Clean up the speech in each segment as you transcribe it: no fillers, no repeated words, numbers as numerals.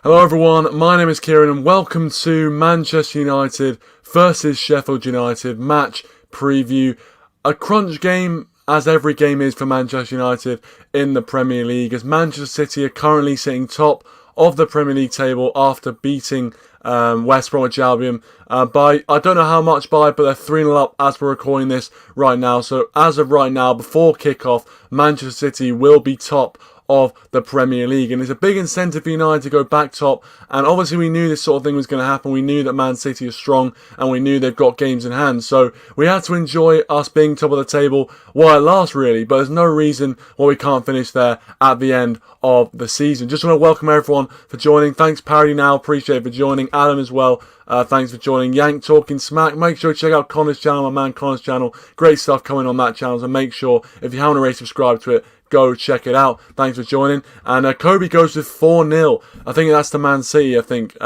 Hello everyone, my name is Kieran and welcome to Manchester United versus Sheffield United match preview. A crunch game, as every game is for Manchester United in the Premier League, as Manchester City are currently sitting top of the Premier League table after beating West Bromwich Albion by, I don't know how much by, but they're 3-0 up as we're recording this right now. So as of right now, before kickoff, Manchester City will be top of the Premier League, and it's a big incentive for United to go back top. And obviously we knew this sort of thing was going to happen. We knew that Man City is strong and we knew they've got games in hand, so we had to enjoy us being top of the table while it lasts, really. But there's no reason why we can't finish there at the end of the season. Just want to welcome everyone for joining. Thanks Parody Now, appreciate it for joining. Adam as well, thanks for joining. Yank Talking Smack, make sure to check out Connor's channel, my man Connor's channel. Great stuff coming on that channel, so make sure, if you haven't already subscribed to it, go check it out. Thanks for joining. And Kobe goes with 4-0. I think that's to Man City, I think.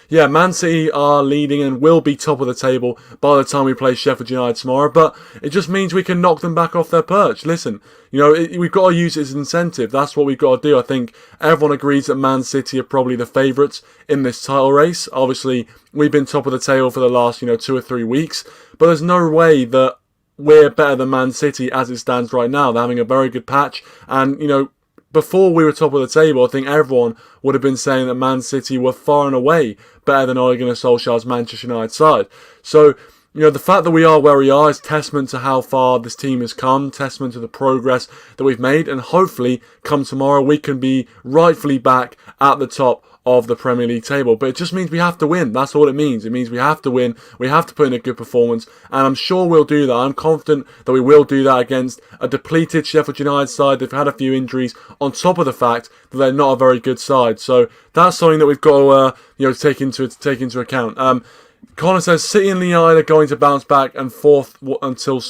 Yeah, Man City are leading and will be top of the table by the time we play Sheffield United tomorrow. But it just means we can knock them back off their perch. Listen, you know, we've got to use it as an incentive. That's what we've got to do. I think everyone agrees that Man City are probably the favourites in this title race. Obviously, we've been top of the table for the last, 2 or 3 weeks. But there's no way that we're better than Man City as it stands right now. They're having a very good patch, and before we were top of the table, I think everyone would have been saying that Man City were far and away better than Ole Gunnar Solskjaer's Manchester United side. So the fact that we are where we are is testament to how far this team has come, testament to the progress that we've made, and hopefully come tomorrow we can be rightfully back at the top of the Premier League table. But it just means we have to win. That's all it means. It means we have to win. We have to put in a good performance, and I'm sure we'll do that. I'm confident that we will do that against a depleted Sheffield United side. They've had a few injuries on top of the fact that they're not a very good side. So that's something that we've got to take into account. Connor says City and United are going to bounce back and forth until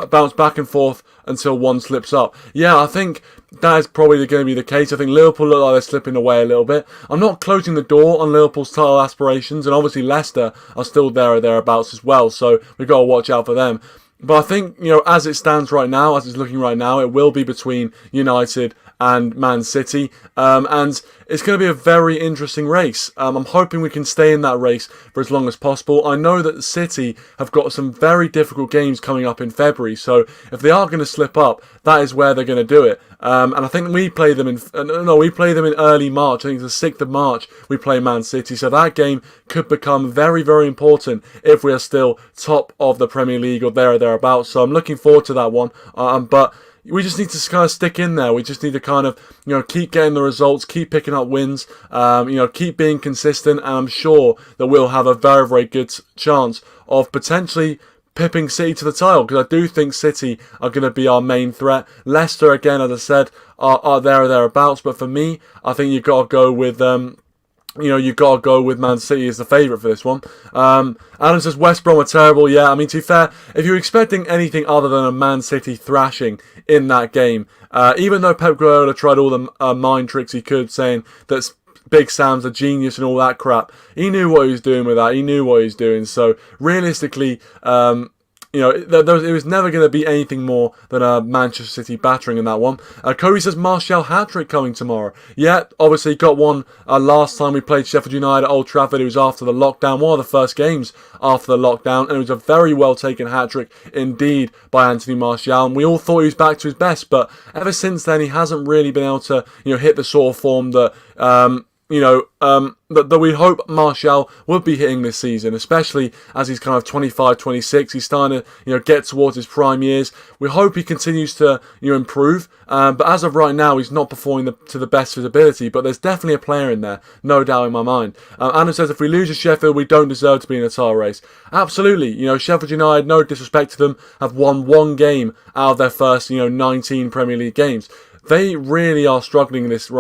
bounce back and forth until one slips up. Yeah, I think that is probably going to be the case. I think Liverpool look like they're slipping away a little bit. I'm not closing the door on Liverpool's title aspirations, and obviously Leicester are still there or thereabouts as well, so we've got to watch out for them. But I think, as it stands right now, as it's looking right now, it will be between United and Man City, and it's going to be a very interesting race. I'm hoping we can stay in that race for as long as possible. I know that City have got some very difficult games coming up in February, so if they are going to slip up, that is where they're going to do it. And I think we play them in early March. I think it's the 6th of March we play Man City, so that game could become very, very important if we are still top of the Premier League or there or thereabouts. So I'm looking forward to that one. But we just need to kind of stick in there. We just need to kind of, keep getting the results, keep picking up wins, keep being consistent, and I'm sure that we'll have a very, very good chance of potentially pipping City to the title, because I do think City are going to be our main threat. Leicester, again, as I said, are there or thereabouts, but for me, I think you've got to go with you've got to go with Man City as the favourite for this one. Adam says West Brom are terrible. Yeah, I mean, to be fair, if you're expecting anything other than a Man City thrashing in that game, even though Pep Guardiola tried all the mind tricks he could, saying that Big Sam's a genius and all that crap, he knew what he was doing with that. He knew what he was doing. So realistically, it was never going to be anything more than a Manchester City battering in that one. Kobe says Martial hat-trick coming tomorrow. Yeah, obviously got one last time we played Sheffield United at Old Trafford. It was after the lockdown, one of the first games after the lockdown, and it was a very well taken hat-trick indeed by Anthony Martial. And we all thought he was back to his best, but ever since then he hasn't really been able to hit the sort of form that that we hope Martial would be hitting this season, especially as he's kind of 25, 26. He's starting to, get towards his prime years. We hope he continues to, improve. But as of right now, he's not performing to the best of his ability. But there's definitely a player in there, no doubt in my mind. Anna says, if we lose to Sheffield, we don't deserve to be in a title race. Absolutely. Sheffield United, no disrespect to them, have won one game out of their first, 19 Premier League games. They really are struggling this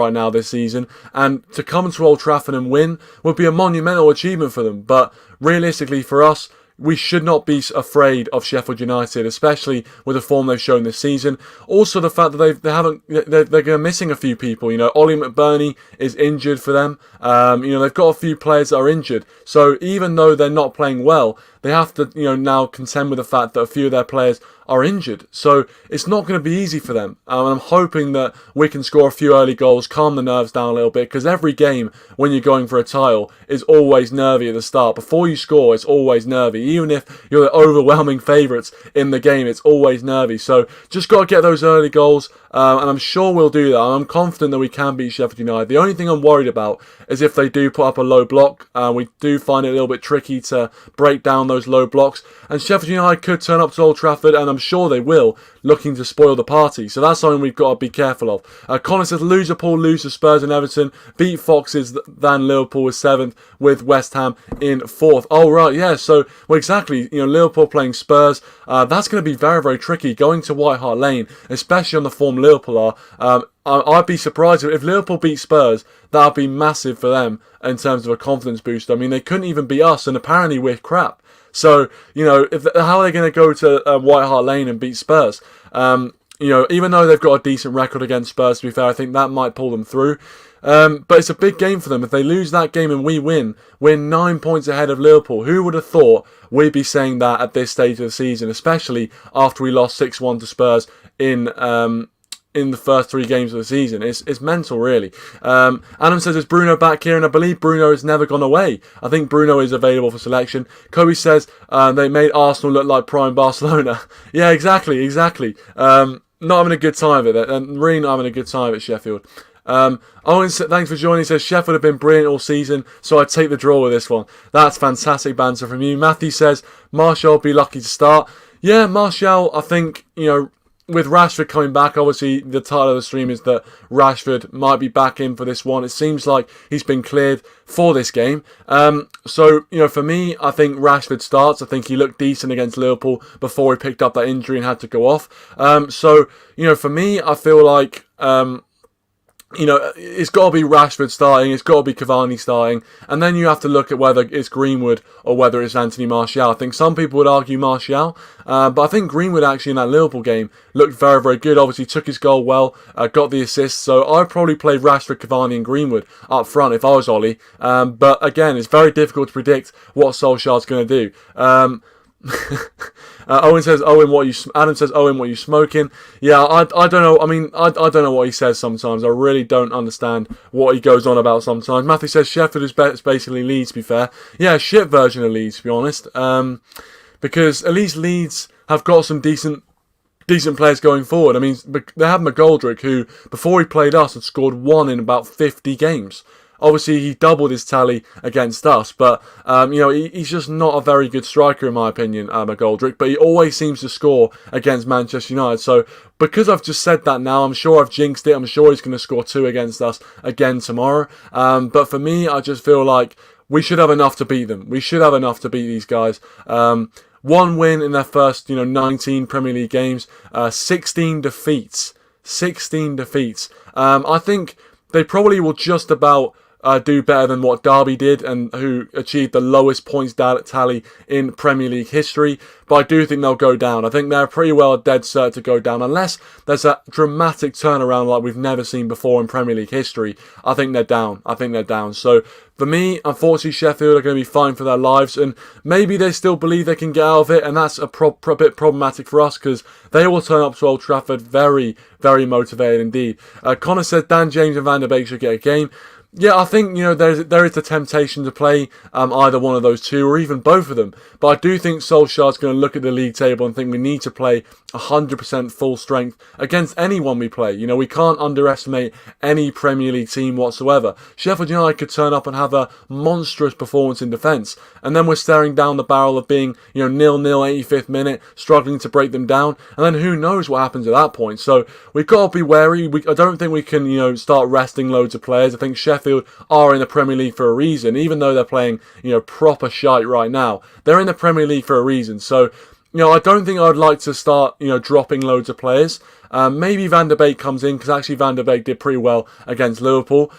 season, and to come to Old Trafford and win would be a monumental achievement for them. But realistically for us, we should not be afraid of Sheffield United, especially with the form they've shown this season. Also, the fact that they're missing a few people. Ollie McBurney is injured for them. They've got a few players that are injured. So even though they're not playing well, they have to, now contend with the fact that a few of their players are injured. So it's not going to be easy for them. And I'm hoping that we can score a few early goals, calm the nerves down a little bit, because every game when you're going for a title is always nervy at the start. Before you score, it's always nervy. Even if you're the overwhelming favourites in the game, it's always nervy. So just got to get those early goals, and I'm sure we'll do that. I'm confident that we can beat Sheffield United. The only thing I'm worried about is if they do put up a low block. We do find it a little bit tricky to break down those low blocks, and Sheffield United could turn up to Old Trafford, and I'm sure they will, looking to spoil the party. So that's something we've got to be careful of. Connor says Liverpool lose to Spurs and Everton, beat Foxes, then Liverpool was 7th with West Ham in 4th. Oh right, yeah. So well, exactly. Liverpool playing Spurs. That's going to be very, very tricky going to White Hart Lane, especially on the form Liverpool are. I'd be surprised if Liverpool beat Spurs. That would be massive for them in terms of a confidence boost. I mean, they couldn't even beat us, and apparently we're crap. So, how are they going to go to White Hart Lane and beat Spurs? Even though they've got a decent record against Spurs, to be fair, I think that might pull them through. But it's a big game for them. If they lose that game and we win, we're 9 points ahead of Liverpool. Who would have thought we'd be saying that at this stage of the season, especially after we lost 6-1 to Spurs in the first 3 games of the season. It's mental, really. Adam says, is Bruno back here? And I believe Bruno has never gone away. I think Bruno is available for selection. Kobe says, they made Arsenal look like prime Barcelona. Yeah, exactly. Not having a good time of it. And really not having a good time at Sheffield. Owen, thanks for joining. He says, Sheffield have been brilliant all season, so I'd take the draw with this one. That's fantastic banter from you. Matthew says, Martial will be lucky to start. Yeah, Martial, I think, with Rashford coming back, obviously the title of the stream is that Rashford might be back in for this one. It seems like he's been cleared for this game. So, for me, I think Rashford starts. I think he looked decent against Liverpool before he picked up that injury and had to go off. So, for me, I feel like it's got to be Rashford starting, it's got to be Cavani starting, and then you have to look at whether it's Greenwood or whether it's Anthony Martial. I think some people would argue Martial, but I think Greenwood actually in that Liverpool game looked very, very good. Obviously took his goal well, got the assist, so I'd probably play Rashford, Cavani and Greenwood up front if I was Ole. But again, it's very difficult to predict what Solskjaer's going to do. Adam says, Owen, what are you smoking? Yeah, I don't know. I mean, I don't know what he says sometimes. I really don't understand what he goes on about sometimes. Matthew says Sheffield is basically Leeds, to be fair. Yeah, shit version of Leeds, to be honest. Because at least Leeds have got some decent players going forward. I mean, they have McGoldrick, who, before he played us, had scored 1 in about 50 games. Obviously, he doubled his tally against us, but, he's just not a very good striker, in my opinion, McGoldrick, but he always seems to score against Manchester United. So, because I've just said that now, I'm sure I've jinxed it. I'm sure he's going to score 2 against us again tomorrow. But for me, I just feel like we should have enough to beat them. We should have enough to beat these guys. 1 win in their first, 19 Premier League games, 16 defeats. 16 defeats. I think they probably will just about do better than what Derby did, and who achieved the lowest points tally in Premier League history. But I do think they'll go down. I think they're pretty well dead cert to go down. Unless there's a dramatic turnaround like we've never seen before in Premier League history, I think they're down. So for me, unfortunately, Sheffield are going to be fighting for their lives, and maybe they still believe they can get out of it, and that's a bit problematic for us, because they will turn up to Old Trafford very, very motivated indeed. Connor says Dan James and Van der Beek should get a game. Yeah, I think, there is the temptation to play either one of those two, or even both of them. But I do think Solskjaer's going to look at the league table and think we need to play 100% full strength against anyone we play. We can't underestimate any Premier League team whatsoever. Sheffield United could turn up and have a monstrous performance in defence, and then we're staring down the barrel of being, 0-0, 85th minute, struggling to break them down, and then who knows what happens at that point. So we've got to be wary. I don't think we can, start resting loads of players. I think Sheffield are in the Premier League for a reason, even though they're playing, proper shite right now. They're in the Premier League for a reason. So, I don't think I'd like to start, dropping loads of players. Maybe Van der Beek comes in, because actually Van der Beek did pretty well against Liverpool.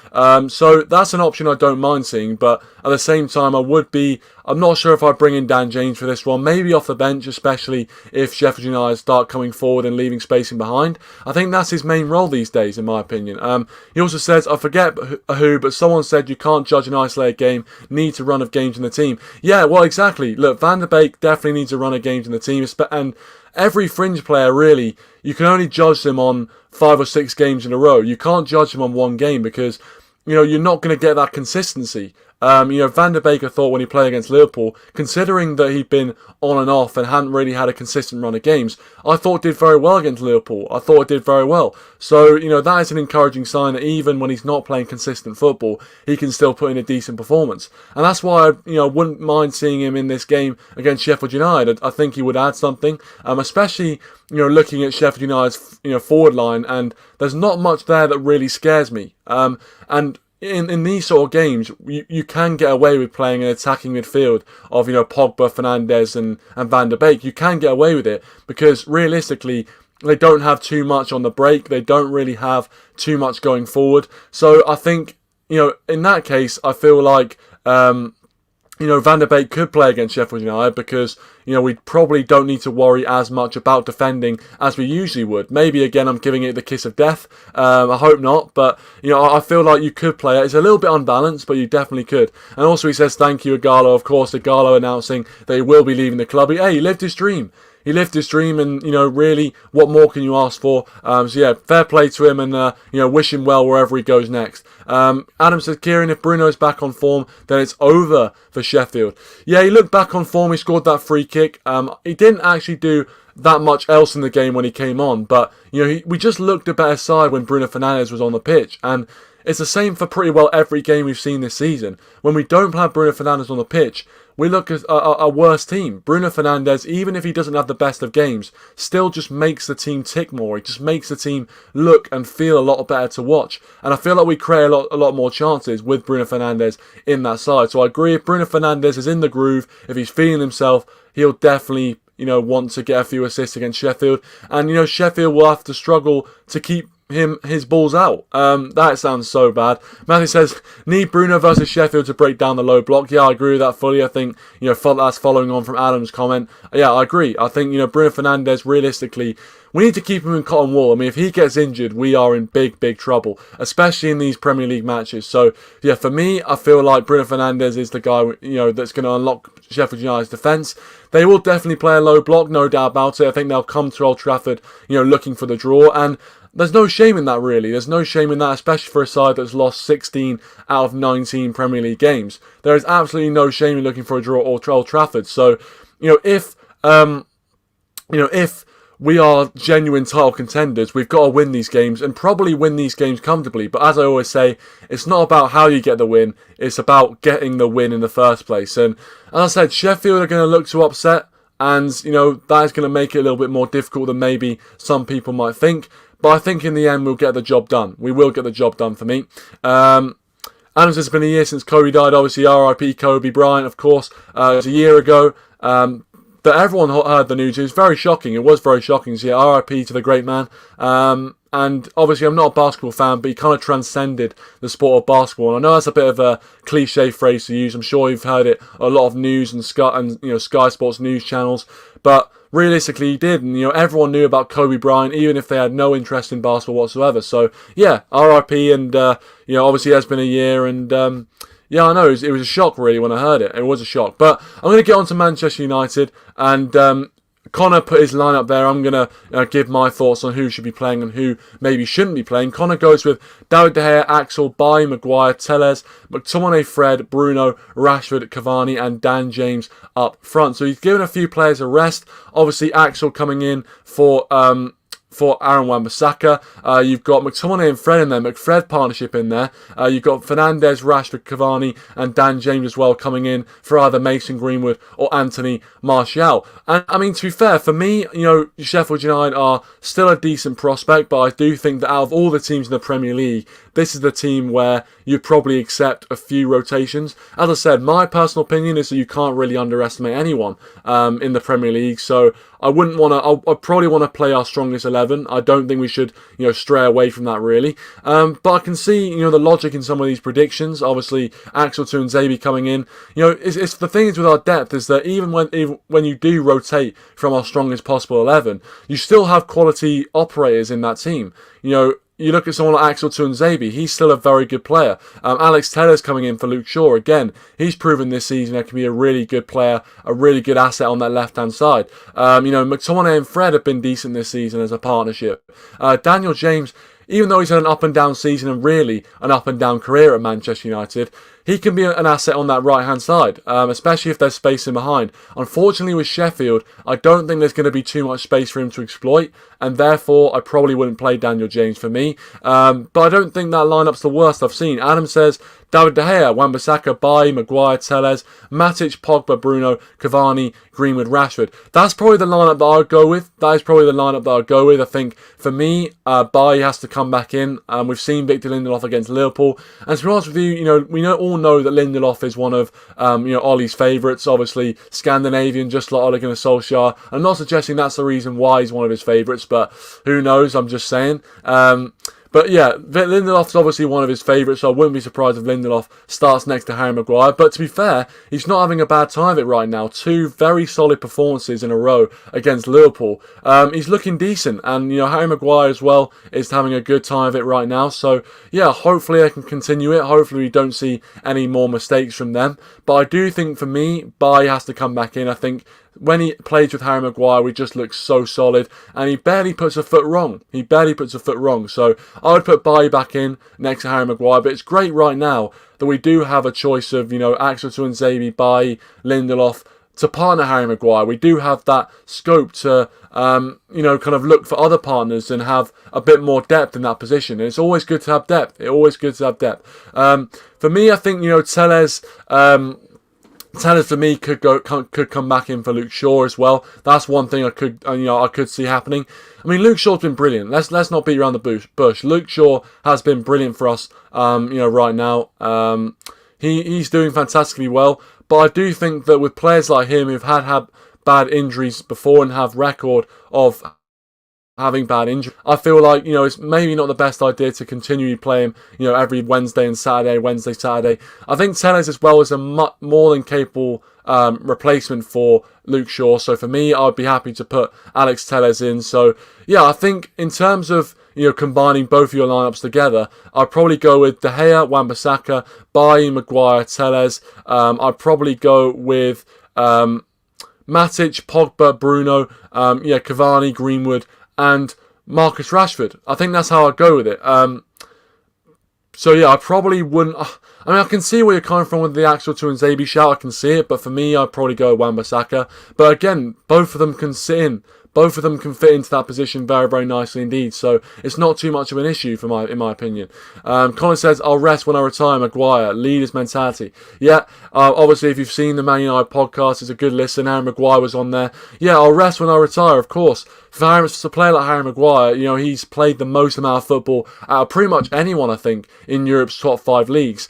So that's an option I don't mind seeing, but at the same time, I'm not sure if I'd bring in Dan James for this one. Maybe off the bench, especially if Sheffield United start coming forward and leaving space in behind. I think that's his main role these days, in my opinion. He also says, I forget who, but someone said you can't judge an isolated game, needs a run of games in the team. Yeah, well, exactly. Look, Van der Beek definitely needs a run of games in the team, and every fringe player, really, you can only judge them on 5 or 6 games in a row. You can't judge them on one game because, you're not going to get that consistency. Van der Beek, I thought when he played against Liverpool, considering that he'd been on and off and hadn't really had a consistent run of games, I thought did very well against Liverpool. I thought it did very well. So, that is an encouraging sign that even when he's not playing consistent football, he can still put in a decent performance. And that's why I, wouldn't mind seeing him in this game against Sheffield United. I think he would add something, especially, looking at Sheffield United's, forward line, and there's not much there that really scares me. And in these sort of games, you can get away with playing an attacking midfield of, Pogba, Fernandes and Van der Beek. You can get away with it because realistically, they don't have too much on the break. They don't really have too much going forward. So I think, in that case, I feel like, Van der Beek could play against Sheffield United because, we probably don't need to worry as much about defending as we usually would. Maybe, again, I'm giving it the kiss of death. I hope not. But, I feel like you could play it. It's a little bit unbalanced, but you definitely could. And also he says, thank you, Igalo. Of course, Igalo announcing that he will be leaving the club. He lived his dream. He lived his dream and, really, what more can you ask for? Fair play to him and, wish him well wherever he goes next. Adam says, Kieran, if Bruno's back on form, then it's over for Sheffield. Yeah, he looked back on form. He scored that free kick. He didn't actually do that much else in the game when he came on. But, we just looked a better side when Bruno Fernandes was on the pitch. And it's the same for pretty well every game we've seen this season. When we don't have Bruno Fernandes on the pitch, we look at a worse team. Bruno Fernandes, even if he doesn't have the best of games, still just makes the team tick more. He just makes the team look and feel a lot better to watch. And I feel like we create a lot more chances with Bruno Fernandes in that side. So I agree, if Bruno Fernandes is in the groove, if he's feeling himself, he'll definitely, want to get a few assists against Sheffield. And, Sheffield will have to struggle to keep his balls out. That sounds so bad. Matthew says, need Bruno versus Sheffield to break down the low block. Yeah, I agree with that fully. I think, that's following on from Adam's comment. Yeah, I agree. I think, Bruno Fernandes, realistically, we need to keep him in cotton wool. I mean, if he gets injured, we are in big trouble, especially in these Premier League matches. So, yeah, for me, I feel like Bruno Fernandes is the guy, that's going to unlock Sheffield United's defence. They will definitely play a low block, no doubt about it. I think they'll come to Old Trafford, looking for the draw. And there's no shame in that, really. There's no shame in that, especially for a side that's lost 16 out of 19 Premier League games. There is absolutely no shame in looking for a draw at Old Trafford. So, if we are genuine title contenders, we've got to win these games and probably win these games comfortably. But as I always say, it's not about how you get the win. It's about getting the win in the first place. And as I said, Sheffield are going to look to upset. And, that is going to make it a little bit more difficult than maybe some people might think. But I think in the end, we'll get the job done. We will get the job done for me. Adam says it's been a year since Kobe died. Obviously, R.I.P. Kobe Bryant, of course. It was a year ago that everyone heard the news. It was very shocking. It was very shocking. So, yeah, R.I.P. to the great man. And obviously, I'm not a basketball fan, but he kind of transcended the sport of basketball. And I know that's a bit of a cliche phrase to use. I'm sure you've heard it a lot of news and Sky Sports news channels. But realistically, he did. And, everyone knew about Kobe Bryant, even if they had no interest in basketball whatsoever. So, yeah, R.I.P. And, obviously, it has been a year. And, yeah, I know, it was a shock, really, when I heard it. It was a shock. But I'm going to get on to Manchester United. And Connor put his lineup there. I'm going to give my thoughts on who should be playing and who maybe shouldn't be playing. Connor goes with David De Gea, Axel, Bailly, Maguire, Telles, McTominay, Fred, Bruno, Rashford, Cavani and Dan James up front. So he's given a few players a rest. Obviously, Axel coming in for Aaron Wan-Bissaka. You've got McTominay and Fred in there, McFred partnership in there. You've got Fernandes, Rashford, Cavani and Dan James as well coming in for either Mason Greenwood or Anthony Martial. And I mean, to be fair, for me, Sheffield United are still a decent prospect, but I do think that out of all the teams in the Premier League, this is the team where you'd probably accept a few rotations. As I said, my personal opinion is that you can't really underestimate anyone in the Premier League. So I wouldn't want to. I'd probably want to play our strongest 11. I don't think we should, stray away from that really. But I can see, the logic in some of these predictions. Obviously, Axel Tuanzebe coming in. It's the thing is with our depth is that even when you do rotate from our strongest possible 11, you still have quality operators in that team. you look at someone like Axel Tuanzebe, he's still a very good player. Alex Tellers coming in for Luke Shaw, again, he's proven this season that can be a really good player, a really good asset on that left-hand side. McTominay and Fred have been decent this season as a partnership. Daniel James, even though he's had an up and down season and really an up and down career at Manchester United, he can be an asset on that right-hand side, especially if there's space in behind. Unfortunately with Sheffield, I don't think there's going to be too much space for him to exploit, and therefore I probably wouldn't play Daniel James for me. But I don't think that lineup's the worst I've seen. Adam says, David De Gea, Wan-Bissaka, Bailly, Maguire, Telles, Matic, Pogba, Bruno, Cavani, Greenwood, Rashford. That's probably the lineup that I would go with. That is probably the lineup that I would go with. I think for me, Bailly has to come back in. We've seen Victor Lindelof against Liverpool, and to be honest with you, we all know that Lindelof is one of Ole's favourites. Obviously, Scandinavian, just like Ole Gunnar Solskjaer. I'm not suggesting that's the reason why he's one of his favourites, but who knows? I'm just saying. But yeah, Lindelof's obviously one of his favourites, so I wouldn't be surprised if Lindelof starts next to Harry Maguire. But to be fair, he's not having a bad time of it right now. 2 very solid performances in a row against Liverpool. He's looking decent, and Harry Maguire as well is having a good time of it right now. So yeah, hopefully I can continue it. Hopefully we don't see any more mistakes from them. But I do think for me, Bailly has to come back in. I think when he plays with Harry Maguire, we just look so solid, and he barely puts a foot wrong. So I would put Bailly back in next to Harry Maguire, but it's great right now that we do have a choice of, Axel Tuanzebe, Bailly, Lindelof to partner Harry Maguire. We do have that scope to, kind of look for other partners and have a bit more depth in that position. And it's always good to have depth. For me, I think, Telles for me could come back in for Luke Shaw as well. That's one thing I could see happening. I mean, Luke Shaw's been brilliant. Let's not beat around the bush. Luke Shaw has been brilliant for us. Right now, he's doing fantastically well. But I do think that with players like him who've had bad injuries before and have record of having bad injury, I feel like, it's maybe not the best idea to continually play him, every Wednesday, Saturday. I think Telles as well is a more than capable replacement for Luke Shaw. So for me, I'd be happy to put Alex Telles in. So yeah, I think in terms of, combining both of your lineups together, I'd probably go with De Gea, Wan-Bissaka, Bailly, Maguire, Telles. I'd probably go with Matic, Pogba, Bruno, Cavani, Greenwood, and Marcus Rashford. I think that's how I'd go with it. So yeah, I probably wouldn't. I can see where you're coming from with the Axel Tuanzebe shout. I can see it, but for me, I'd probably go Wan-Bissaka. But again, both of them can sit in. Both of them can fit into that position very, very nicely indeed. So it's not too much of an issue in my opinion. Colin says, I'll rest when I retire, Maguire. Leaders mentality. Yeah, obviously if you've seen the Man United podcast, it's a good listen. Harry Maguire was on there. Yeah, I'll rest when I retire, of course. For a player like Harry Maguire, he's played the most amount of football out of pretty much anyone, I think, in Europe's top 5 leagues.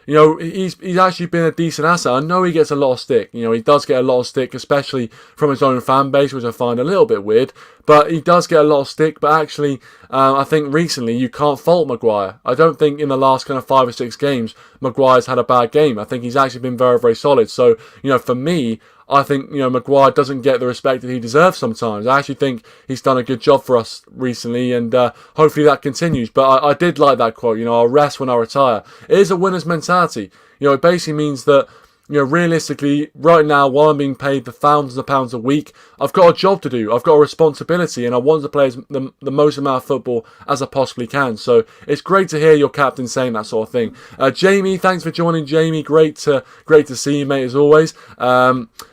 He's actually been a decent asset. I know he gets a lot of stick. He does get a lot of stick, especially from his own fan base, which I find a little bit weird. But he does get a lot of stick. But actually, I think recently you can't fault Maguire. I don't think in the last kind of 5 or 6 games, Maguire's had a bad game. I think he's actually been very, very solid. So, for me, I think, Maguire doesn't get the respect that he deserves sometimes. I actually think he's done a good job for us recently, and hopefully that continues. But I did like that quote, I'll rest when I retire. It is a winner's mentality. It basically means that, realistically, right now, while I'm being paid the thousands of pounds a week, I've got a job to do. I've got a responsibility, and I want to play the most amount of football as I possibly can. So it's great to hear your captain saying that sort of thing. Jamie, thanks for joining, Jamie. Great to see you, mate, as always.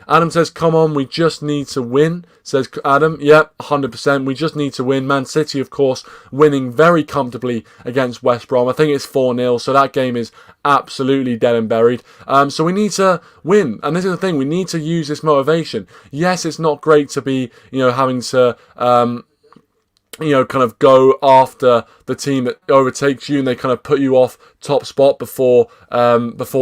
Adam says, come on, we just need to win, says Adam. Yep, 100%. We just need to win. Man City, of course, winning very comfortably against West Brom. I think it's 4-0, so that game is absolutely dead and buried. So we need to win. And this is the thing, we need to use this motivation. Yes, it's not great to be, having to... kind of go after the team that overtakes you and they kind of put you off top spot before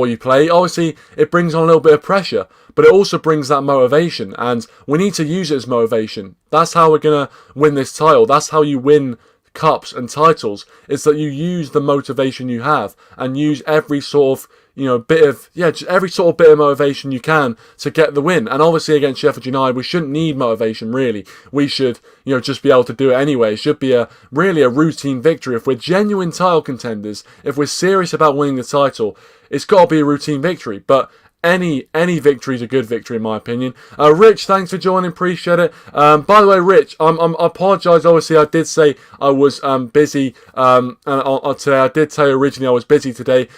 you play. Obviously, it brings on a little bit of pressure, but it also brings that motivation, and we need to use it as motivation. That's how we're going to win this title. That's how you win cups and titles is that you use the motivation you have and use every sort of every sort of bit of motivation you can to get the win. And obviously against Sheffield United, we shouldn't need motivation really. We should, just be able to do it anyway. It should be a routine victory. If we're genuine title contenders, if we're serious about winning the title, it's got to be a routine victory. But any victory is a good victory in my opinion. Rich, thanks for joining, appreciate it. By the way, Rich, I apologise. Obviously, I did say I was busy, and today I did tell you originally I was busy today.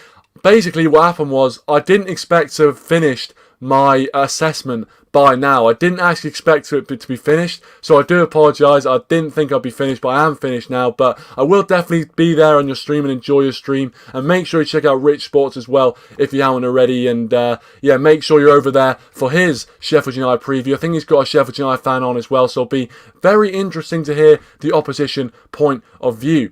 Basically, what happened was I didn't expect to have finished my assessment by now. I didn't actually expect it to be finished, so I do apologise. I didn't think I'd be finished, but I am finished now. But I will definitely be there on your stream and enjoy your stream. And make sure you check out Rich Sports as well if you haven't already. And make sure you're over there for his Sheffield United preview. I think he's got a Sheffield United fan on as well, so it'll be very interesting to hear the opposition point of view.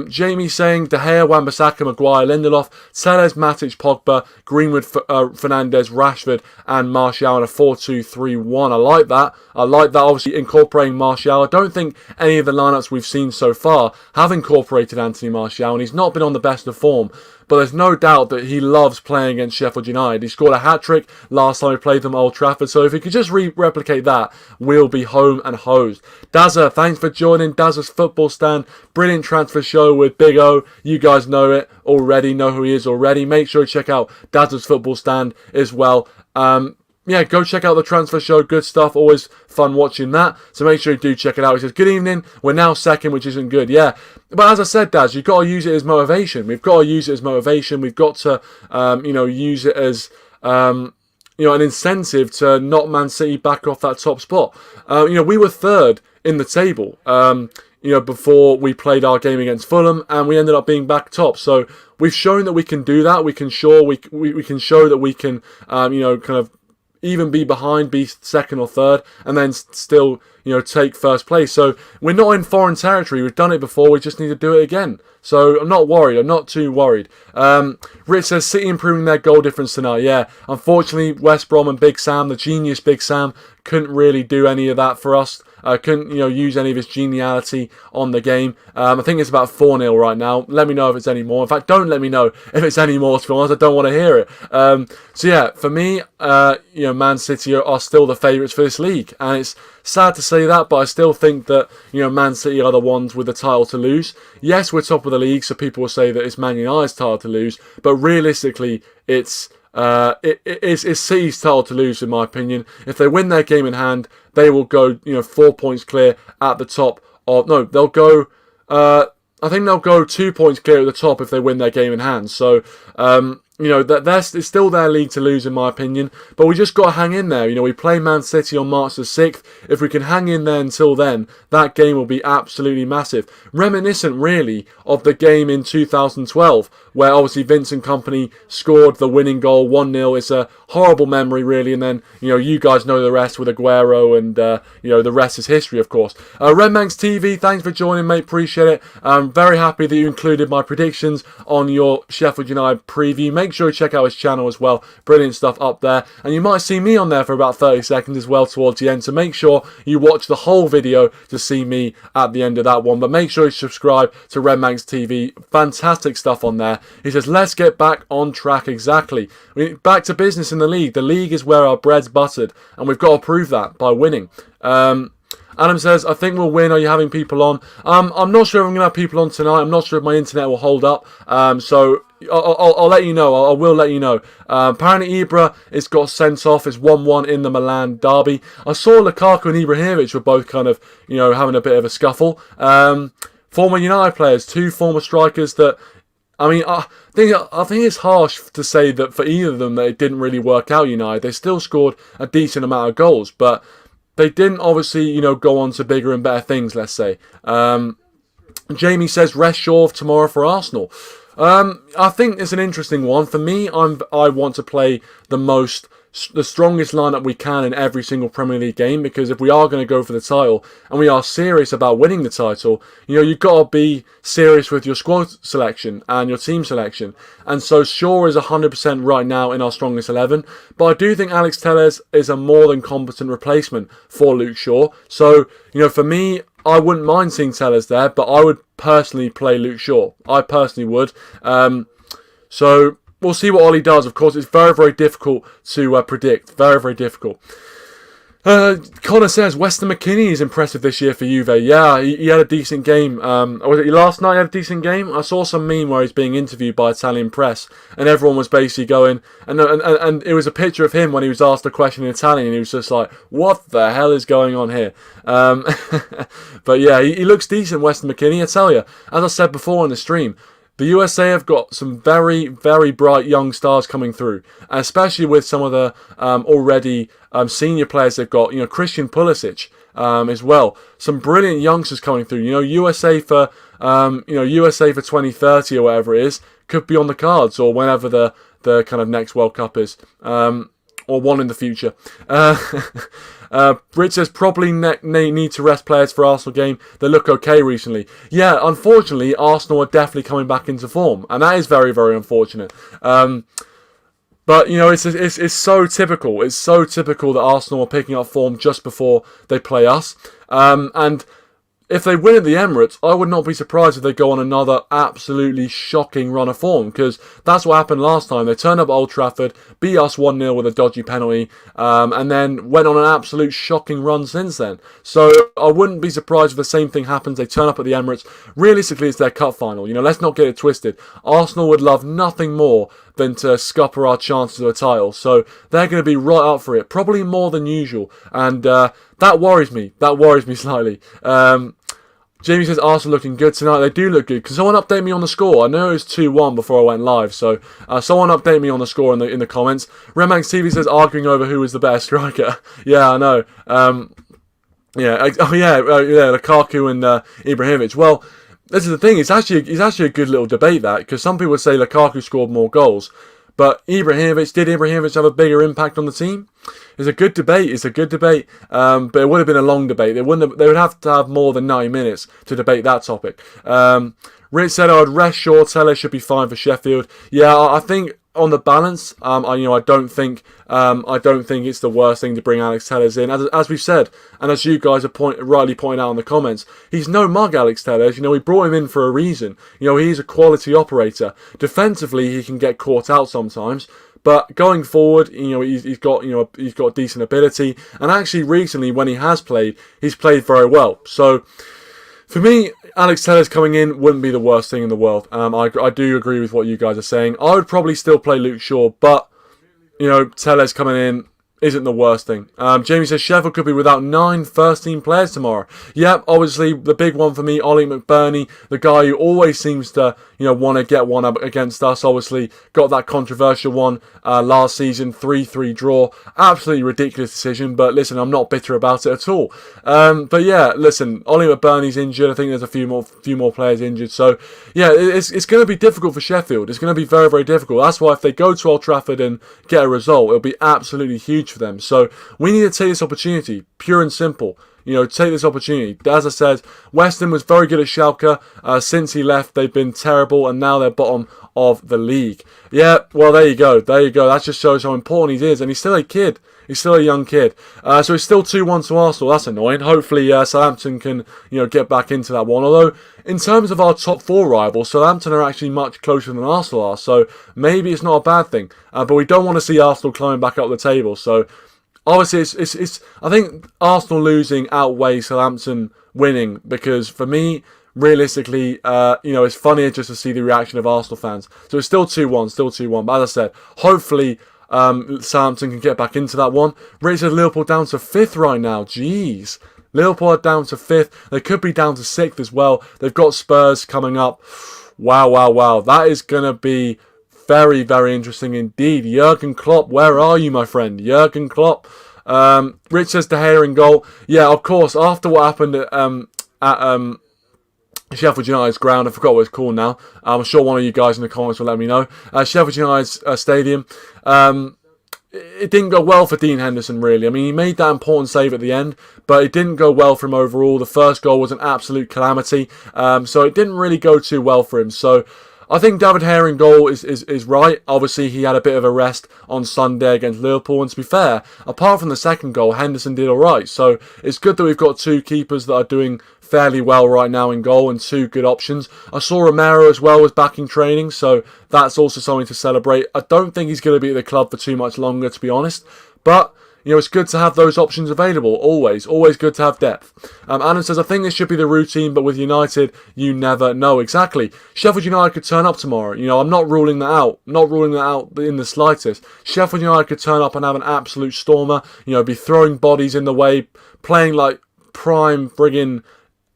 Jamie saying De Gea, Wan-Bissaka, Maguire, Lindelof, Telles, Matic, Pogba, Greenwood, Fernandes, Rashford, and Martial in a 4-2-3-1. I like that. Obviously incorporating Martial. I don't think any of the lineups we've seen so far have incorporated Anthony Martial, and he's not been on the best of form. But there's no doubt that he loves playing against Sheffield United. He scored a hat-trick last time we played them at Old Trafford. So if he could just replicate that, we'll be home and hosed. Dazza, thanks for joining. Dazza's Football Stand. Brilliant transfer show with Big O. You guys know it already, know who he is already. Make sure you check out Dazza's Football Stand as well. Go check out the transfer show. Good stuff. Always fun watching that. So make sure you do check it out. He says, good evening. We're now second, which isn't good. Yeah. But as I said, Daz, you've got to use it as motivation. We've got to use it as motivation. We've got to, use it as, an incentive to knock Man City back off that top spot. We were third in the table, before we played our game against Fulham, and we ended up being back top. So we've shown that we can do that. We can show that we can, kind of even be behind, be second or third, and then still, take first place. So we're not in foreign territory. We've done it before. We just need to do it again. So I'm not worried. I'm not too worried. Rich says City improving their goal difference tonight. Yeah, unfortunately, West Brom and Big Sam, the genius Big Sam, couldn't really do any of that for us. Couldn't use any of his geniality on the game. I think it's about 4-0 right now. Let me know if it's any more. In fact, don't let me know if it's any more, to be honest. I don't want to hear it. For me, Man City are still the favourites for this league. And it's sad to say that, but I still think that, Man City are the ones with the title to lose. Yes, we're top of the league, so people will say that it's Man United's title to lose. But realistically, it's City's title to lose, in my opinion. If they win their game in hand, they will go, 4 points clear at the top of. No, they'll go. I think they'll go 2 points clear at the top if they win their game in hand. So, it's still their league to lose, in my opinion. But we just got to hang in there. We play Man City on March the 6th. If we can hang in there until then, that game will be absolutely massive. Reminiscent, really, of the game in 2012, where obviously Vincent Kompany scored the winning goal 1-0. It's a horrible memory, really. And then, you guys know the rest with Aguero, and, the rest is history, of course. Redmanx TV, thanks for joining, mate. Appreciate it. I'm very happy that you included my predictions on your Sheffield United preview. Make sure you check out his channel as well. Brilliant stuff up there. And you might see me on there for about 30 seconds as well towards the end. So make sure you watch the whole video to see me at the end of that one. But make sure you subscribe to Redmanx TV. Fantastic stuff on there. He says, let's get back on track. Exactly. Back to business in the league. The league is where our bread's buttered. And we've got to prove that by winning. Adam says, I think we'll win. Are you having people on? I'm not sure if I'm going to have people on tonight. I'm not sure if my internet will hold up. So I'll let you know. I will let you know. Apparently Ibra has got sent off. It's 1-1 in the Milan derby. I saw Lukaku and Ibrahimovic were both kind of, having a bit of a scuffle. Former United players, two former strikers that, I think it's harsh to say that for either of them that it didn't really work out, United. They still scored a decent amount of goals, but they didn't obviously, go on to bigger and better things, let's say. Jamie says, rest Shaw tomorrow for Arsenal. I think it's an interesting one. For me, I want to play the most the strongest lineup we can in every single Premier League game, because if we are going to go for the title and we are serious about winning the title, you've got to be serious with your squad selection and your team selection. And so Shaw is 100% right now in our strongest 11, but I do think Alex Telles is a more than competent replacement for Luke Shaw. So, for me, I wouldn't mind seeing Telles there, but I would personally play Luke Shaw. I personally would. So we'll see what Ole does. Of course, it's very, very difficult to predict. Very, very difficult. Connor says, Weston McKennie is impressive this year for Juve. Yeah, he had a decent game. Was it last night he had a decent game? I saw some meme where he's being interviewed by Italian press, and everyone was basically going, and it was a picture of him when he was asked a question in Italian, and he was just like, what the hell is going on here? But yeah, he looks decent, Weston McKennie. I tell you, as I said before in the stream, the USA have got some very, very bright young stars coming through, especially with some of the already senior players they've got. Christian Pulisic as well. Some brilliant youngsters coming through. USA for 2030 or whatever it is could be on the cards, or whenever the kind of next World Cup is, or one in the future. Rich says probably need to rest players for Arsenal game. They look okay recently. Yeah, unfortunately, Arsenal are definitely coming back into form, and that is very, very unfortunate. But it's so typical. It's so typical that Arsenal are picking up form just before they play us. And if they win at the Emirates, I would not be surprised if they go on another absolutely shocking run of form, because that's what happened last time. They turned up at Old Trafford, beat us 1-0 with a dodgy penalty, and then went on an absolute shocking run since then. So I wouldn't be surprised if the same thing happens. They turn up at the Emirates. Realistically, it's their cup final. Let's not get it twisted. Arsenal would love nothing more than to scupper our chances of a title. So they're going to be right up for it, probably more than usual. And that worries me. That worries me slightly. Jamie says Arsenal looking good tonight. They do look good. Can someone update me on the score? I know it was 2-1 before I went live, so someone update me on the score in the comments. Remax TV says arguing over who is the better striker. Yeah, I know. Lukaku and Ibrahimovic. Well, this is the thing. It's actually a good little debate, that, because some people say Lukaku scored more goals, but did Ibrahimovic have a bigger impact on the team? It's a good debate. But it would have been a long debate. They would have to have more than 90 minutes to debate that topic. Rich said I would rest Shaw. Telles should be fine for Sheffield. Yeah, I think on the balance, I don't think it's the worst thing to bring Alex Telles in. As we've said, and as you guys have rightly pointed out in the comments, he's no mug, Alex Telles. We brought him in for a reason. He's a quality operator. Defensively, he can get caught out sometimes. But going forward, he's got decent ability, and actually recently when he has played, he's played very well. So for me, Alex Telles coming in wouldn't be the worst thing in the world. I do agree with what you guys are saying. I would probably still play Luke Shaw, but Telles coming in isn't the worst thing. Jamie says Sheffield could be without 9 first-team players tomorrow. Yep, obviously the big one for me, Ollie McBurney, the guy who always seems to want to get one up against us. Obviously got that controversial one last season, 3-3 draw. Absolutely ridiculous decision, but listen, I'm not bitter about it at all. But yeah, listen, Ollie McBurney's injured. I think there's a few more players injured. So yeah, it's going to be difficult for Sheffield. It's going to be very, very difficult. That's why if they go to Old Trafford and get a result, it'll be absolutely huge for them. So we need to take this opportunity, pure and simple. Take this opportunity. As I said, Weston was very good at Schalke. Since he left, they've been terrible, and now they're bottom of the league. Yeah, well, there you go. That just shows how important he is, and he's still a kid. He's still a young kid. So it's still 2-1 to Arsenal. That's annoying. Hopefully Southampton can get back into that one. Although, in terms of our top 4 rivals, Southampton are actually much closer than Arsenal are. So maybe it's not a bad thing. But we don't want to see Arsenal climbing back up the table. So obviously, it's. I think Arsenal losing outweighs Southampton winning, because for me, realistically, it's funnier just to see the reaction of Arsenal fans. So it's still 2-1, But as I said, hopefully Southampton can get back into that one. Rich said Liverpool down to 5th right now. Jeez. Liverpool are down to 5th. They could be down to 6th as well. They've got Spurs coming up. Wow. That is going to be very, very interesting indeed. Jurgen Klopp, where are you, my friend? Jurgen Klopp. Rich says De Gea in goal. Yeah, of course. After what happened at Sheffield United's ground, I forgot what it's called now. I'm sure one of you guys in the comments will let me know. Sheffield United's stadium. it didn't go well for Dean Henderson, really. I mean, he made that important save at the end, but it didn't go well for him overall. The first goal was an absolute calamity, so it didn't really go too well for him. So I think David Haring goal is right. Obviously, he had a bit of a rest on Sunday against Liverpool, and to be fair, apart from the second goal, Henderson did alright. So it's good that we've got two keepers that are doing fairly well right now in goal and two good options. I saw Romero as well was back in training, so that's also something to celebrate. I don't think he's going to be at the club for too much longer, to be honest, but it's good to have those options available, always good to have depth. Adam says, I think this should be the routine, but with United, you never know. Exactly. Sheffield United could turn up tomorrow. I'm not ruling that out. Not ruling that out in the slightest. Sheffield United could turn up and have an absolute stormer, be throwing bodies in the way, playing like prime friggin'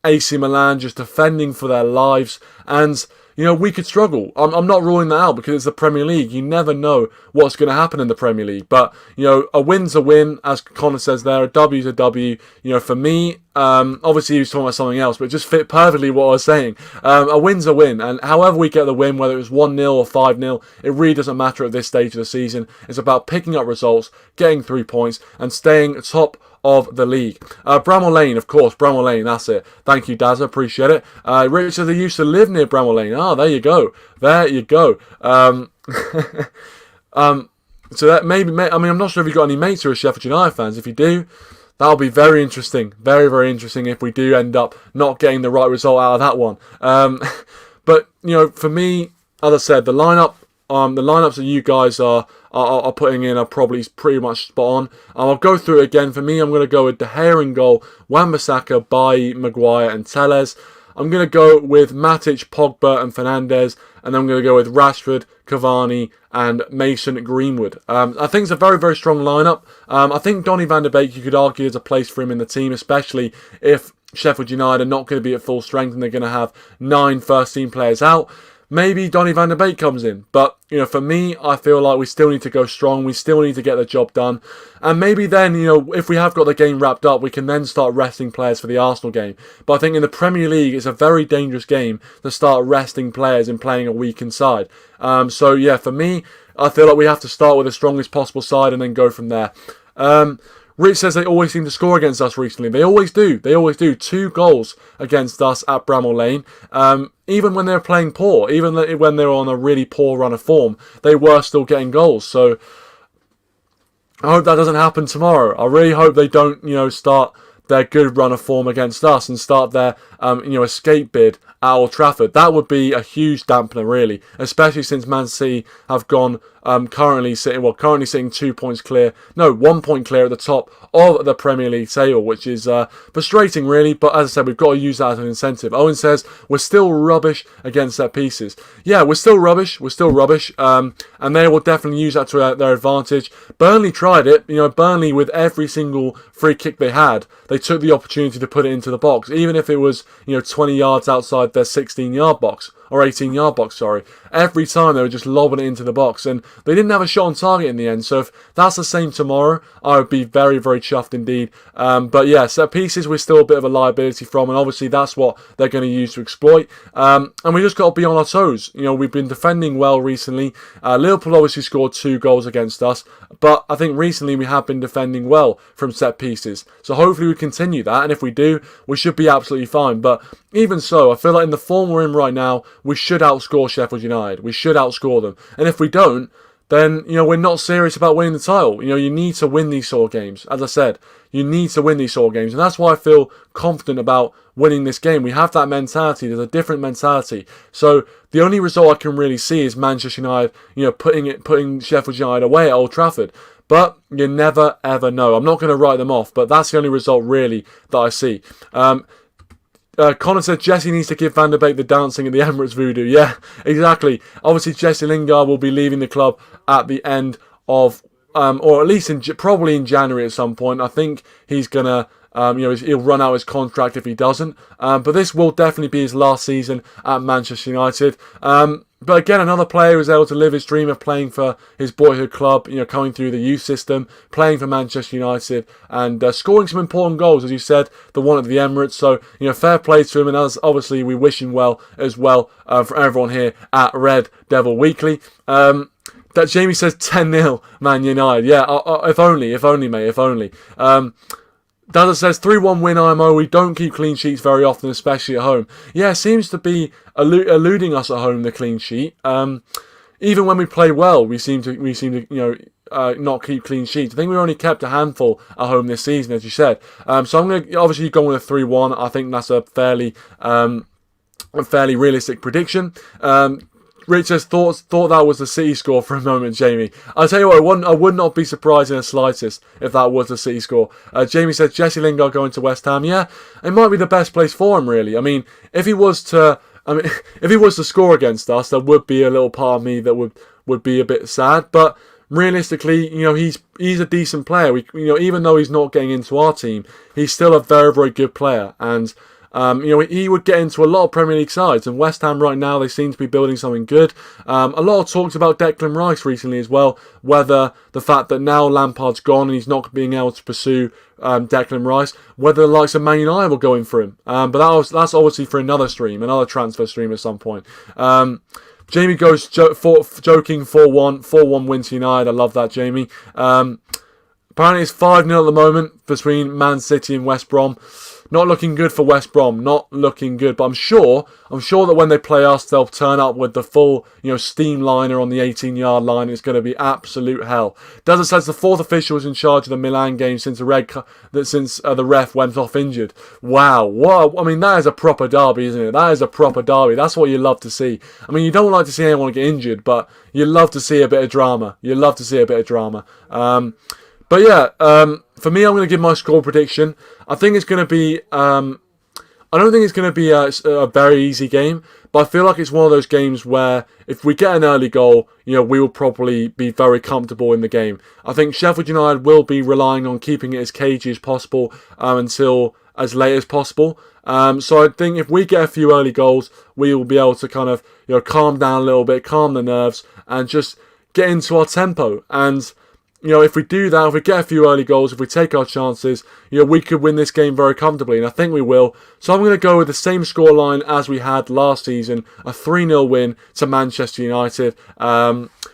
AC Milan, just defending for their lives, and we could struggle. I'm not ruling that out because it's the Premier League. You never know what's going to happen in the Premier League. But, a win's a win, as Connor says there. A W's a W. For me, obviously he was talking about something else, but it just fit perfectly what I was saying. A win's a win. And however we get the win, whether it was 1-0 or 5-0, it really doesn't matter at this stage of the season. It's about picking up results, getting 3 points, and staying top of the league. Bramall Lane, of course, Bramall Lane, that's it. Thank you, Dazza, appreciate it. Rich says they used to live near Bramall Lane. There you go. So that maybe, I'm not sure if you've got any mates who are Sheffield United fans. If you do, that'll be very interesting. Very, very interesting if we do end up not getting the right result out of that one. But, for me, as I said, the lineups that you guys are putting in are probably pretty much spot on. I'll go through it again. For me, I'm going to go with De Gea in goal, Wan-Bissaka, Bailly, Maguire and Telles. I'm going to go with Matic, Pogba and Fernandes. And then I'm going to go with Rashford, Cavani and Mason Greenwood. I think it's a very, very strong lineup. I think Donny van de Beek, you could argue, is a place for him in the team, especially if Sheffield United are not going to be at full strength and they're going to have 9 first-team players out. Maybe Donny van de Beek comes in. But, for me, I feel like we still need to go strong. We still need to get the job done. And maybe then, if we have got the game wrapped up, we can then start resting players for the Arsenal game. But I think in the Premier League, it's a very dangerous game to start resting players and playing a weakened side. So, yeah, for me, I feel like we have to start with the strongest possible side and then go from there. Rich says they always seem to score against us recently. They always do. 2 goals against us at Bramall Lane. Even when they're playing poor, even when they're on a really poor run of form, they were still getting goals. So I hope that doesn't happen tomorrow. I really hope they don't, start their good run of form against us and start their, escape bid at Old Trafford. That would be a huge dampener, really, especially since Man City have gone currently sitting 2 points clear. No, 1 point clear at the top of the Premier League table, which is frustrating, really. But as I said, we've got to use that as an incentive. Owen says we're still rubbish against set pieces. Yeah, we're still rubbish. And they will definitely use that to their advantage. Burnley tried it. Burnley, with every single free kick they had, they took the opportunity to put it into the box, even if it was 20 yards outside their 16-yard box. Or 18-yard box, sorry. Every time they were just lobbing it into the box. And they didn't have a shot on target in the end. So if that's the same tomorrow, I would be very, very chuffed indeed. But yeah, set pieces we're still a bit of a liability from. And obviously that's what they're going to use to exploit. And we just got to be on our toes. We've been defending well recently. Liverpool obviously scored 2 goals against us. But I think recently we have been defending well from set pieces. So hopefully we continue that. And if we do, we should be absolutely fine. But even so, I feel like in the form we're in right now, we should outscore Sheffield United. We should outscore them. And if we don't, then, we're not serious about winning the title. You need to win these sort of games. As I said, you need to win these sort of games. And that's why I feel confident about winning this game. We have that mentality. There's a different mentality. So the only result I can really see is Manchester United, putting Sheffield United away at Old Trafford. But you never, ever know. I'm not going to write them off, but that's the only result, really, that I see. Connor said Jesse needs to give Van der Beek the dancing at the Emirates voodoo. Yeah, exactly. Obviously, Jesse Lingard will be leaving the club at the end of, or at least probably in January at some point. I think he's going to, he'll run out his contract if he doesn't. But this will definitely be his last season at Manchester United. But again, another player who's able to live his dream of playing for his boyhood club, coming through the youth system, playing for Manchester United, and scoring some important goals, as you said, the one at the Emirates. So, fair play to him, and as obviously we wish him well as well for everyone here at Red Devil Weekly. That Jamie says 10-0 Man United. Yeah, if only, mate, if only. Dazza says 3-1 win IMO. We don't keep clean sheets very often, especially at home. Yeah, it seems to be eluding us at home, the clean sheet. Even when we play well, we seem to not keep clean sheets. I think we only kept a handful at home this season, as you said. So I'm going to obviously go with a 3-1. I think that's a fairly realistic prediction. Rich says, thought that was the City score for a moment, Jamie. I'll tell you what, I would not be surprised in the slightest if that was the City score. Jamie says, Jesse Lingard going to West Ham. Yeah, it might be the best place for him, really. I mean, if he was to score against us, there would be a little part of me that would be a bit sad. But realistically, he's a decent player. Even though he's not getting into our team, he's still a very, very good player. And he would get into a lot of Premier League sides, and West Ham right now, they seem to be building something good. A lot of talks about Declan Rice recently as well, whether the fact that now Lampard's gone and he's not being able to pursue Declan Rice, whether the likes of Man United will go in for him. But that's obviously for another transfer stream at some point. Jamie goes joking 4-1 win to United. I love that, Jamie. Apparently it's 5-0 at the moment between Man City and West Brom. Not looking good for West Brom. Not looking good. But I'm sure that when they play us, they'll turn up with the full, steam liner on the 18-yard line. It's going to be absolute hell. Doesn't says the fourth official was in charge of the Milan game since the ref went off injured. Wow. What? I mean, that is a proper derby, isn't it? That is a proper derby. That's what you love to see. I mean, you don't like to see anyone get injured, but you love to see a bit of drama. But yeah, for me, I'm going to give my score prediction. I think it's going to be. I don't think it's going to be a very easy game, but I feel like it's one of those games where if we get an early goal, we will probably be very comfortable in the game. I think Sheffield United will be relying on keeping it as cagey as possible until as late as possible. So I think if we get a few early goals, we will be able to kind of calm down a little bit, calm the nerves, and just get into our tempo. And if we do that, if we get a few early goals, if we take our chances, we could win this game very comfortably, and I think we will. So I'm going to go with the same scoreline as we had last season, a 3-0 win to Manchester United.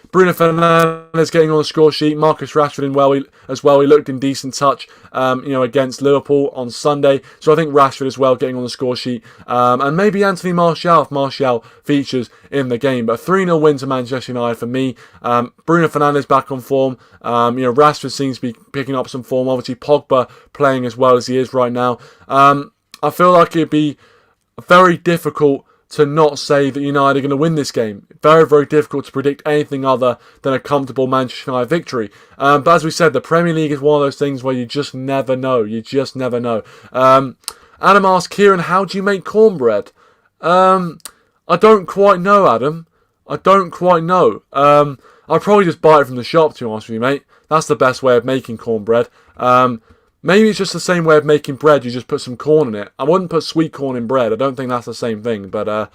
Bruno Fernandes getting on the score sheet. Marcus Rashford as well. He looked in decent touch, against Liverpool on Sunday. So I think Rashford as well getting on the score sheet. And maybe Anthony Martial if Martial features in the game. But a 3-0 win to Manchester United for me. Bruno Fernandes back on form. Rashford seems to be picking up some form. Obviously Pogba playing as well as he is right now. I feel like it'd be very difficult to not say that United are going to win this game. Very, very difficult to predict anything other than a comfortable Manchester United victory. But as we said, the Premier League is one of those things where you just never know. Adam asks, Kieran, how do you make cornbread? I don't quite know, Adam. I don't quite know. I'll probably just buy it from the shop, to be honest with you, mate. That's the best way of making cornbread. Maybe it's just the same way of making bread, you just put some corn in it. I wouldn't put sweet corn in bread, I don't think that's the same thing, but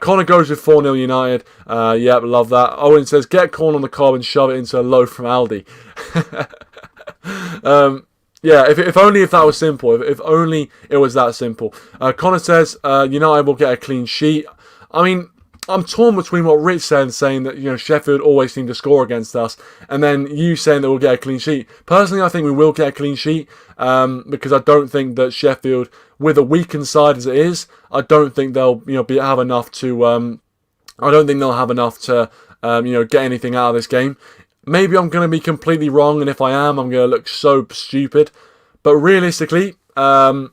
Connor goes with 4-0 United. Yep, love that. Owen says, get corn on the cob and shove it into a loaf from Aldi. Yeah, if only if that was simple, if only it was that simple. Connor says, United will get a clean sheet. I mean, I'm torn between what Rich said, saying that Sheffield always seem to score against us, and then you saying that we'll get a clean sheet. Personally, I think we will get a clean sheet because I don't think that Sheffield, with a weakened side as it is, I don't think they'll have enough to. I don't think they'll have enough to get anything out of this game. Maybe I'm going to be completely wrong, and if I am, I'm going to look so stupid. But realistically, I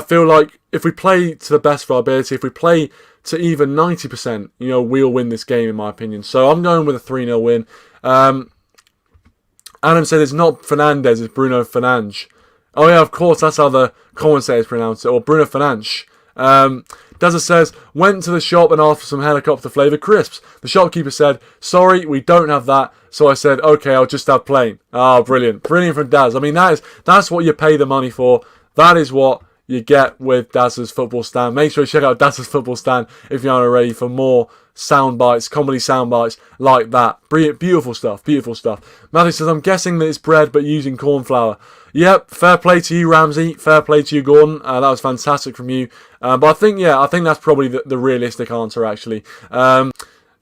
feel like if we play to the best of our ability, if we play to even 90%, we'll win this game, in my opinion. So I'm going with a 3-0 win. Adam said it's not Fernandes, it's Bruno Fernandes. Oh yeah, of course, that's how the commentators pronounce it, or Bruno Fernandes. Dazza says, went to the shop and asked for some helicopter flavoured crisps. The shopkeeper said, sorry, we don't have that. So I said, okay, I'll just have plain. Oh, brilliant. Brilliant from Daz. I mean, that's what you pay the money for. That is what you get with Daz's Football Stand. Make sure you check out Daz's Football Stand if you aren't already for more sound bites, comedy sound bites like that. Beautiful stuff, beautiful stuff. Matthew says, I'm guessing that it's bread but using corn flour. Yep, fair play to you, Ramsey. Fair play to you, Gordon. That was fantastic from you. But I think that's probably the realistic answer, actually.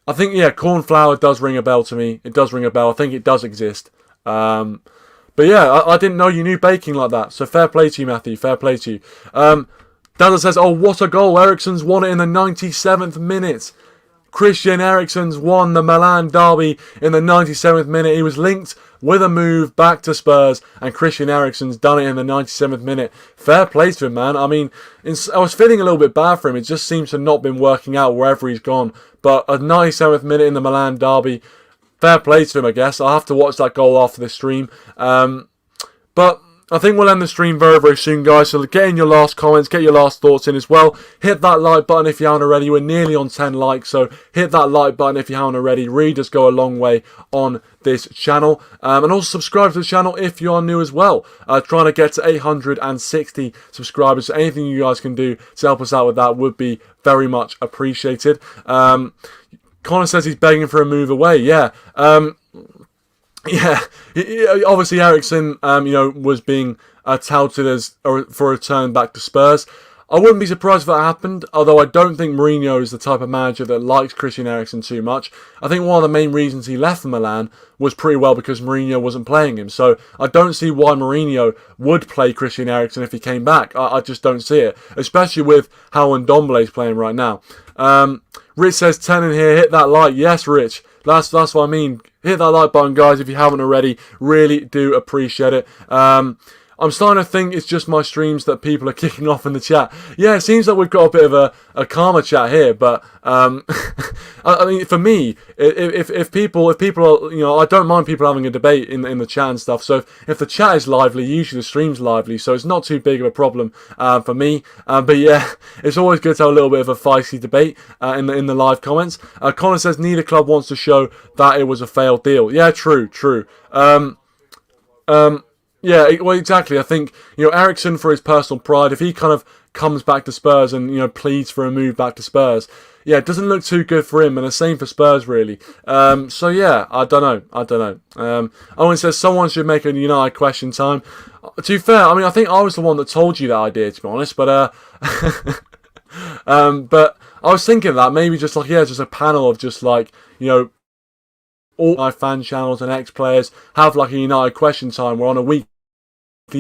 I think, yeah, cornflour does ring a bell to me. It does ring a bell. I think it does exist. But yeah, I didn't know you knew baking like that. So fair play to you, Matthew. Fair play to you. Dazza says, oh, what a goal. Eriksen's won it in the 97th minute. Christian Eriksen's won the Milan derby in the 97th minute. He was linked with a move back to Spurs, and Christian Eriksen's done it in the 97th minute. Fair play to him, man. I mean, I was feeling a little bit bad for him. It just seems to not been working out wherever he's gone. But a 97th minute in the Milan derby, fair play to him, I guess. I'll have to watch that goal after this stream. But I think we'll end the stream very, very soon, guys. So get in your last comments, get your last thoughts in as well. Hit that like button if you haven't already. We're nearly on 10 likes, so hit that like button if you haven't already. Really does go a long way on this channel. And also subscribe to the channel if you are new as well. Trying to get to 860 subscribers. So anything you guys can do to help us out with that would be very much appreciated. Connor says he's begging for a move away. Yeah. Yeah, obviously Eriksen, was being touted as for a return back to Spurs. I wouldn't be surprised if that happened, although I don't think Mourinho is the type of manager that likes Christian Eriksen too much. I think one of the main reasons he left for Milan was pretty well because Mourinho wasn't playing him. So I don't see why Mourinho would play Christian Eriksen if he came back. I just don't see it, especially with how Ndombele is playing right now. Rich says 10 in here, hit that like. Yes, Rich. That's what I mean. Hit that like button, guys, if you haven't already. Really do appreciate it. I'm starting to think it's just my streams that people are kicking off in the chat. Yeah, it seems like we've got a bit of a calmer chat here, but I mean, for me, if people are, I don't mind people having a debate in the chat and stuff. So if the chat is lively, usually the stream's lively, so it's not too big of a problem for me. But yeah, it's always good to have a little bit of a feisty debate in the live comments. Connor says neither club wants to show that it was a failed deal. Yeah, true. Yeah, well, exactly. I think, Eriksen, for his personal pride, if he kind of comes back to Spurs and, pleads for a move back to Spurs, yeah, it doesn't look too good for him, and the same for Spurs, really. So, yeah, I don't know. Owen says someone should make a United question time. To be fair, I mean, I think I was the one that told you that idea, to be honest, but, but I was thinking of that, maybe just just a panel of just all my fan channels and ex-players have a United question time. We're on a weekly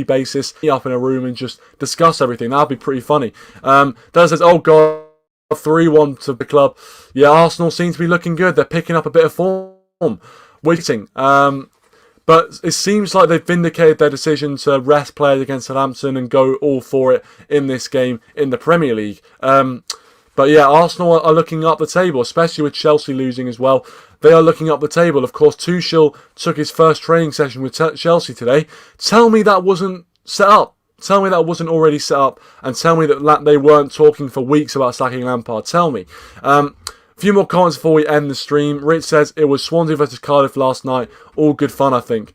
basis, up in a room and just discuss everything. That'd be pretty funny. Dan says, oh god, 3-1 to the club. Yeah, Arsenal seem to be looking good. They're picking up a bit of form. Waiting. But it seems like they've vindicated their decision to rest players against Southampton and go all for it in this game in the Premier League. But yeah, Arsenal are looking up the table, especially with Chelsea losing as well. They are looking up the table. Of course, Tuchel took his first training session with Chelsea today. Tell me that wasn't set up. Tell me that wasn't already set up. And tell me that they weren't talking for weeks about sacking Lampard. Tell me. A few more comments before we end the stream. Rich says, it was Swansea versus Cardiff last night. All good fun, I think.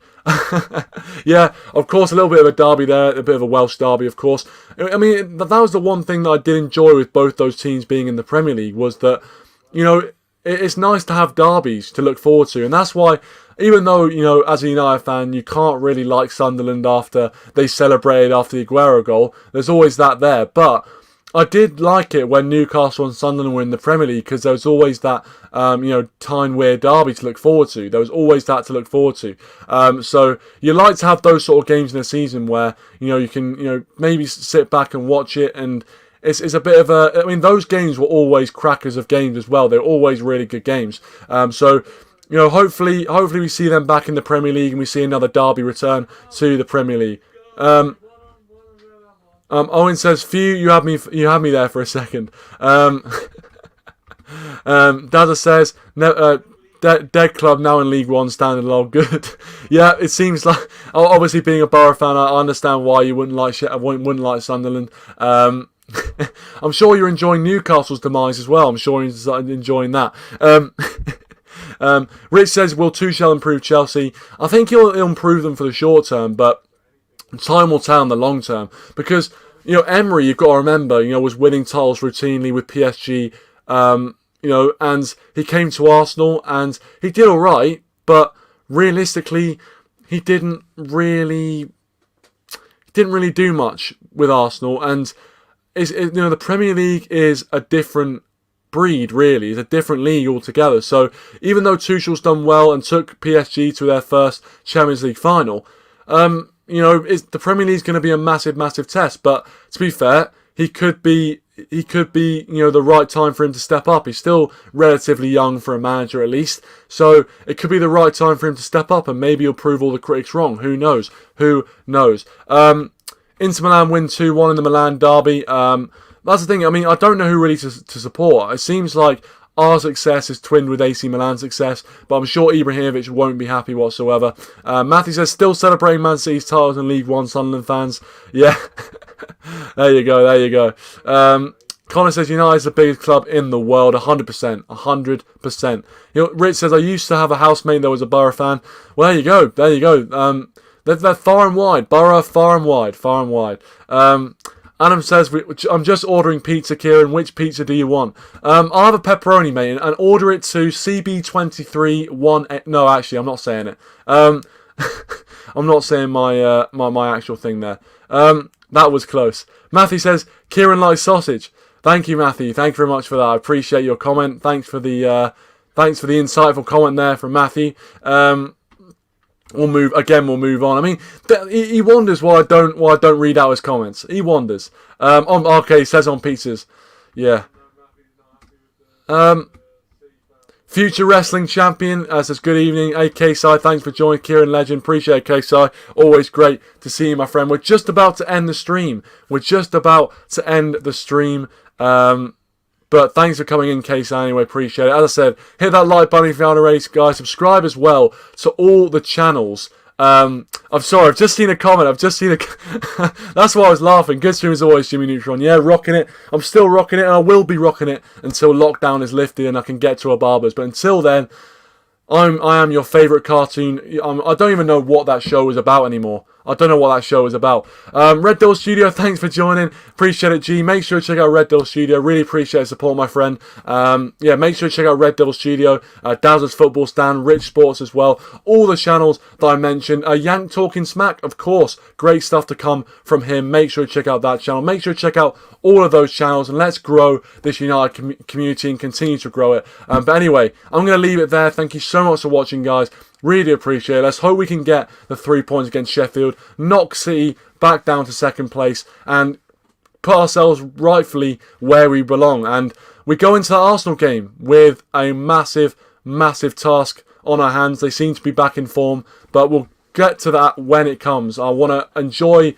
Yeah, of course, a little bit of a derby there, a bit of a Welsh derby, of course. I mean, that was the one thing that I did enjoy with both those teams being in the Premier League, was that, it's nice to have derbies to look forward to. And that's why, even though, as a United fan, you can't really like Sunderland after they celebrated after the Aguero goal, there's always that there. But I did like it when Newcastle and Sunderland were in the Premier League, because there was always that, Tyne Weir derby to look forward to. There was always that to look forward to. So you like to have those sort of games in a season where, you can, maybe sit back and watch it, and it's a bit of a... I mean, those games were always crackers of games as well. They're always really good games. So, hopefully we see them back in the Premier League and we see another derby return to the Premier League. Owen says, "Phew, you had me there for a second." Dada says, "Dead club now in League One, standing low." Good. Yeah, it seems like, obviously being a Borough fan, I understand why you wouldn't like Sunderland. I'm sure you're enjoying Newcastle's demise as well. I'm sure you're enjoying that. Rich says, "Will Tuchel improve Chelsea?" I think he'll improve them for the short term, but time will tell in the long term, because Emery, you've got to remember, was winning titles routinely with PSG, and he came to Arsenal and he did all right, but realistically, he didn't really do much with Arsenal. And the Premier League is a different breed, really. It's a different league altogether. So even though Tuchel's done well and took PSG to their first Champions League final, the Premier League's going to be a massive, massive test. But to be fair, he could be, the right time for him to step up. He's still relatively young for a manager, at least. So it could be the right time for him to step up, and maybe he'll prove all the critics wrong. Who knows? Who knows? Inter Milan win 2-1 in the Milan derby. That's the thing. I mean, I don't know who really to support. It seems like our success is twinned with AC Milan's success, but I'm sure Ibrahimovic won't be happy whatsoever. Matthew says, still celebrating Man City's titles in League One, Sunderland fans. Yeah, there you go. Connor says, United's the biggest club in the world, 100%, 100%. Rich says, I used to have a housemate that was a Borough fan. Well, there you go. They're far and wide. Borough, far and wide. Adam says, I'm just ordering pizza, Kieran. Which pizza do you want? I'll have a pepperoni, mate, and order it to CB231. No, actually, I'm not saying it. I'm not saying my actual thing there. That was close. Matthew says, Kieran likes sausage. Thank you, Matthew. Thank you very much for that. I appreciate your comment. Thanks for the insightful comment there from Matthew. We'll move on. I mean, he wonders why I don't read out his comments. He wonders. Okay, he says on pizzas. Yeah. Future wrestling champion says good evening. Hey, K-Sai, thanks for joining. Kieran Legend, appreciate it, K-Sai. Always great to see you, my friend. We're just about to end the stream. But thanks for coming in, K-Sai, anyway, appreciate it. As I said, hit that like button if you haven't already, guys. Subscribe as well to all the channels. I'm sorry, I've just seen a comment. That's why I was laughing. Good stream as always, Jimmy Neutron. Yeah, rocking it. I'm still rocking it, and I will be rocking it until lockdown is lifted and I can get to a barber's. But until then, I am your favourite cartoon. I don't even know what that show is about anymore. Red Door Studio, thanks for joining. Appreciate it, G. Make sure to check out Red Door Studio. Really appreciate the support, my friend. Make sure to check out Red Door Studio, Dowser's Football Stand, Rich Sports as well. All the channels that I mentioned. Yank Talking Smack, of course. Great stuff to come from him. Make sure to check out that channel. Make sure to check out all of those channels, and let's grow this United community and continue to grow it. But anyway, I'm going to leave it there. Thank you so much for watching, guys. Really appreciate it. Let's hope we can get the 3 points against Sheffield, knock City back down to second place, and put ourselves rightfully where we belong. And we go into the Arsenal game with a massive, massive task on our hands. They seem to be back in form, but we'll get to that when it comes. I want to enjoy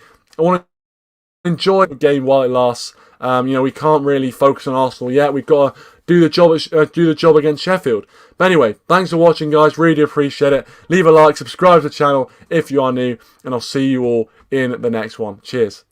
the game while it lasts. We can't really focus on Arsenal yet. We've got to do the job against Sheffield. But anyway, thanks for watching, guys. Really appreciate it. Leave a like, subscribe to the channel if you are new, and I'll see you all in the next one. Cheers.